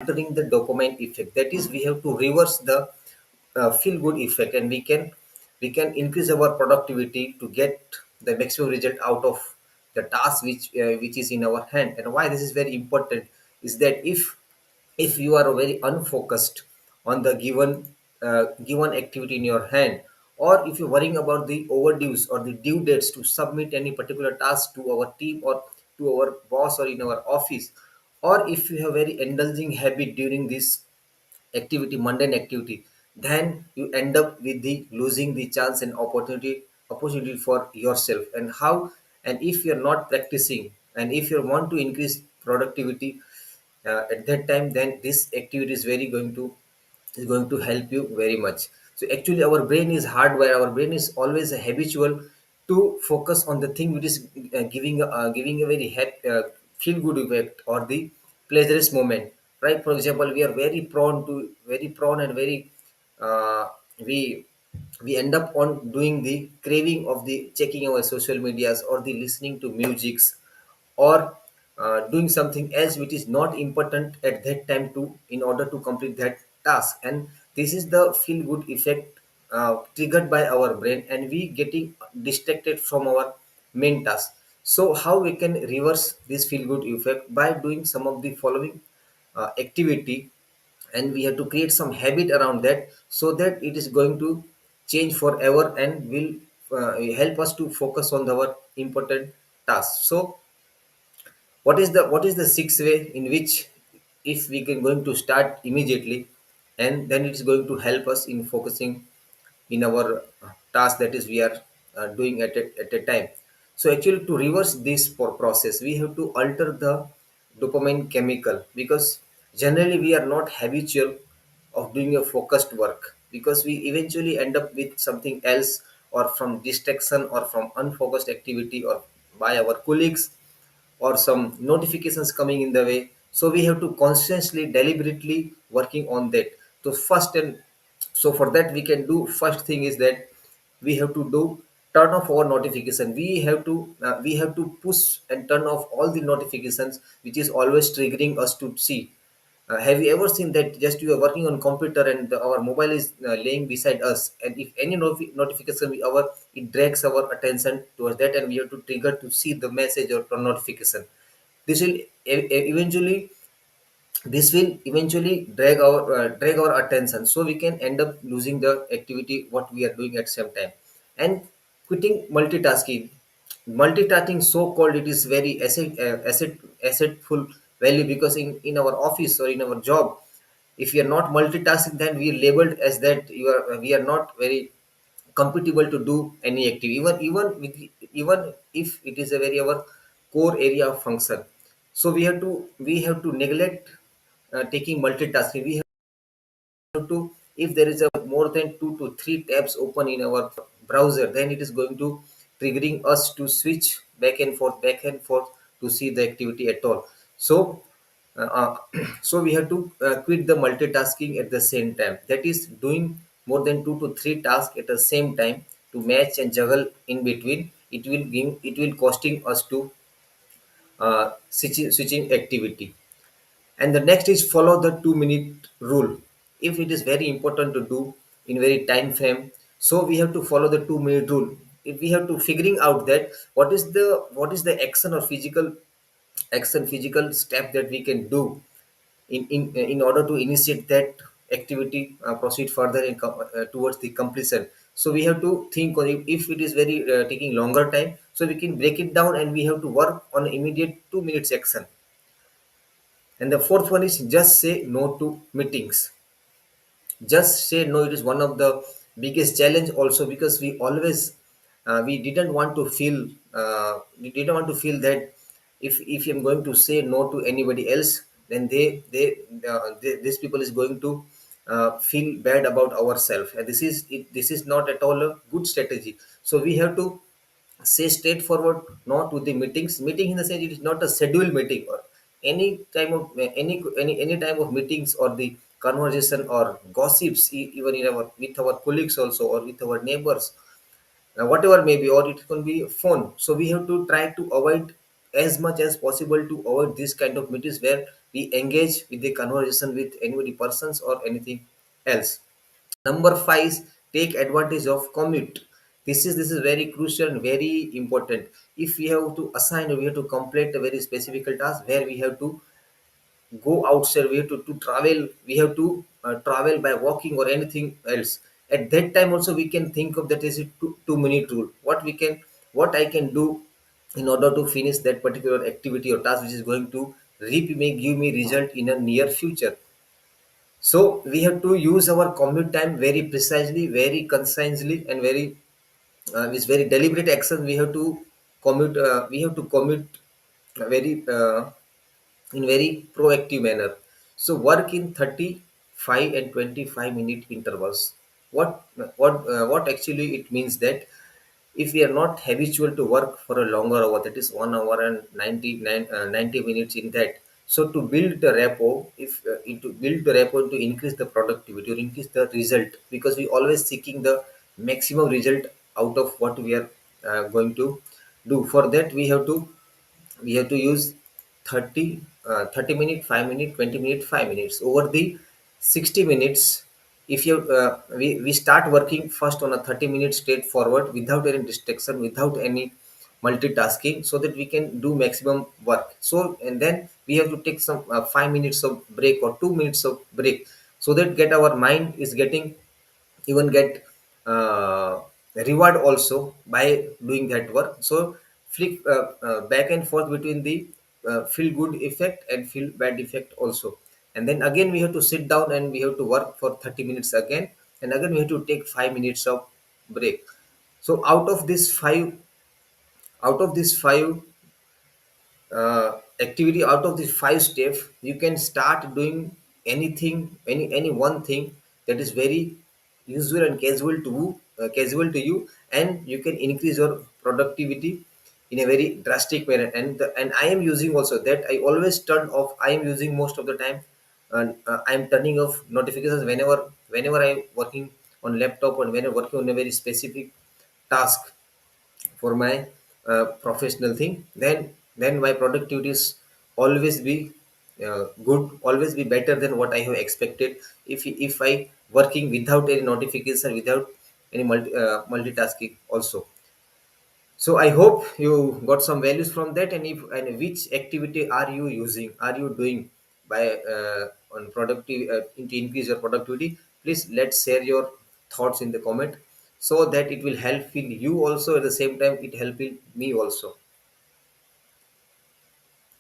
altering the dopamine effect. That is, we have to reverse the feel good effect, and we can increase our productivity to get the maximum result out of the task which is in our hand. And why this is very important is that if you are very unfocused on the given activity in your hand, or if you're worrying about the overdues or the due dates to submit any particular task to our team or to our boss or in our office, or if you have very indulging habit during this activity, mundane activity, then you end up with the losing the chance and opportunity for yourself. And how, and if you're not practicing, and if you want to increase productivity at that time, then this activity is going to help you very much. So actually our brain is hardwired, our brain is always habitual to focus on the thing which is giving a very feel good effect or the pleasurous moment, right? For example, we are very prone and very uh, we we end up on doing the craving of the checking our social medias or the listening to musics, or doing something else which is not important at that time to in order to complete that task. And this is the feel good effect triggered by our brain, and we getting distracted from our main task. So how we can reverse this feel good effect? By doing some of the following activity, and we have to create some habit around that, so that it is going to change forever and will help us to focus on our important tasks. So what is the sixth way in which, if we can going to start immediately, and then it's going to help us in focusing in our task that is we are doing at a time. So actually, to reverse this process, we have to alter the dopamine chemical, because generally we are not habitual of doing a focused work, because we eventually end up with something else, or from distraction or from unfocused activity, or by our colleagues, or some notifications coming in the way. So we have to consciously deliberately working on that. So for that, we can do first thing is that we have to do turn off our notification. We have to push and turn off all the notifications which is always triggering us to see. Have you ever seen that just you are working on computer and our mobile is laying beside us, and if any notification it drags our attention towards that, and we have to trigger to see the message or notification. This will eventually drag our attention, so we can end up losing the activity what we are doing at same time. And quitting multitasking, so called, it is very assetful value, because in our office or in our job, if we are not multitasking, then we are labeled as that we are not very compatible to do any activity, even if it is a very our core area of function. So we have to neglect taking multitasking. We have to, if there is a more than 2 to 3 tabs open in our browser, then it is going to triggering us to switch back and forth to see the activity at all. So so we have to quit the multitasking at the same time, that is doing more than 2 to 3 tasks at the same time, to match and juggle in between. It will costing us to switching activity. And the next is follow the 2 minute rule. If it is very important to do in very time frame, so we have to follow the 2 minute rule. If we have to figuring out that what is the action physical step that we can do in order to initiate that activity, proceed further towards the completion. So we have to think on if it is very taking longer time, so we can break it down and we have to work on immediate 2 minutes action. And the fourth one is just say no to meetings. Just say no, it is one of the biggest challenge also, because we didn't want to feel that if I'm going to say no to anybody else, then these people is going to feel bad about ourselves, and this is not at all a good strategy. So we have to say straightforward no to the meeting in the sense it is not a scheduled meeting, or any time of meetings, or the conversation or gossips, even in our with our colleagues also, or with our neighbors, whatever may be, or it can be phone. So we have to try to avoid as much as possible to avoid this kind of meetings where we engage with the conversation with anybody persons or anything else. Number five is take advantage of commute. This is very crucial and very important. If we have to assign or we have to complete a very specific task where we have to go outside, we have to travel, we have to travel by walking or anything else. At that time also we can think of that as a 2 minute rule. What I can do in order to finish that particular activity or task which is going to give me result in a near future. So we have to use our commute time very precisely, very concisely, and very with very deliberate action. We have to commute. We have to commute very in very proactive manner. So work in 35 and 25-minute intervals. What actually it means that if we are not habitual to work for a longer hour, that is 1 hour and 90 minutes in that. So to build the repo, if to build the repo to increase the productivity or increase the result, because we always seeking the maximum result out of what we are going to do. For that we have to use 30 minute, 5 minute, 20 minute, 5 minutes over the 60 minutes. If you we start working first on a 30 minute straightforward without any distraction, without any multitasking, so that we can do maximum work. So and then we have to take some 5 minutes of break or 2 minutes of break, so that get our mind is getting even get reward also by doing that work. So flick back and forth between the feel good effect and feel bad effect also. And then again we have to sit down and we have to work for 30 minutes again, and again we have to take 5 minutes of break. So out of these five activity, out of these five steps, you can start doing anything, any one thing that is very usual and casual to you, and you can increase your productivity in a very drastic manner. And I am using also that I always turn off. I am using most of the time, and I am turning off notifications whenever I working on laptop and when I'm working on a very specific task for my professional thing. Then my productivity is always be good, always be better than what I have expected. If I working without any notification, without any multitasking also. So I hope you got some values from that. And if and which activity are you using, are you doing by on productive to increase your productivity? Please let's share your thoughts in the comment, so that it will help you also, at the same time it helping me also.